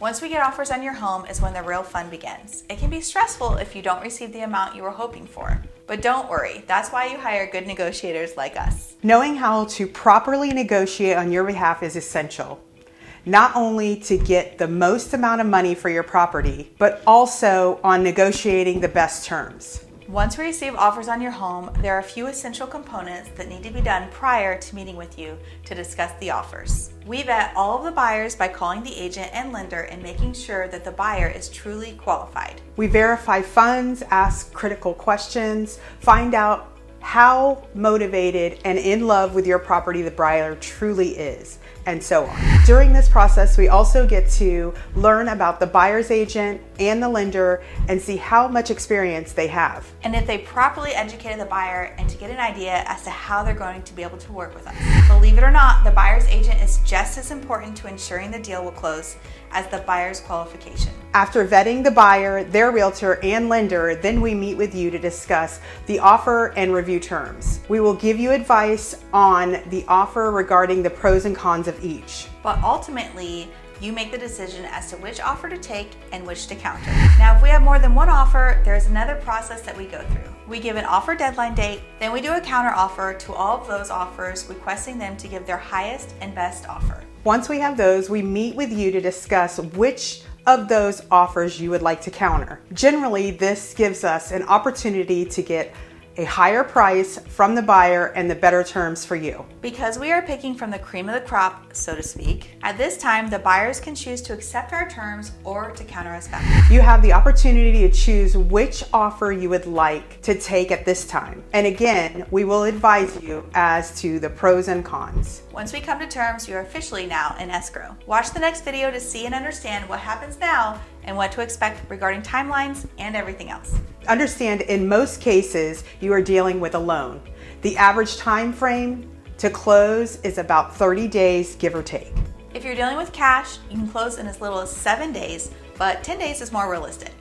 Once we get offers on your home is when the real fun begins. It can be stressful if you don't receive the amount you were hoping for. But don't worry, that's why you hire good negotiators like us. Knowing how to properly negotiate on your behalf is essential. Not only to get the most amount of money for your property, but also on negotiating the best terms. Once we receive offers on your home, there are a few essential components that need to be done prior to meeting with you to discuss the offers. We vet all of the buyers by calling the agent and lender and making sure that the buyer is truly qualified. We verify funds, ask critical questions, find out how motivated and in love with your property the buyer truly is, and so on. During this process, we also get to learn about the buyer's agent and the lender and see how much experience they have. And if they properly educated the buyer and to get an idea as to how they're going to be able to work with us. Believe it or not, the buyer's agent is just as important to ensuring the deal will close as the buyer's qualification. After vetting the buyer, their realtor, and lender, then we meet with you to discuss the offer and review terms. We will give you advice on the offer regarding the pros and cons of each. But ultimately, you make the decision as to which offer to take and which to counter. Now, if we have more than one offer, there's another process that we go through. We give an offer deadline date, then we do a counter offer to all of those offers, requesting them to give their highest and best offer. Once we have those, we meet with you to discuss which of those offers you would like to counter. Generally, this gives us an opportunity to get a higher price from the buyer and the better terms for you. Because we are picking from the cream of the crop, so to speak, at this time, the buyers can choose to accept our terms or to counter us back. You have the opportunity to choose which offer you would like to take at this time. And again, we will advise you as to the pros and cons. Once we come to terms, you're officially now in escrow. Watch the next video to see and understand what happens now and what to expect regarding timelines and everything else. Understand, in most cases, you are dealing with a loan. The average time frame to close is about 30 days, give or take. If you're dealing with cash, you can close in as little as 7 days, but 10 days is more realistic.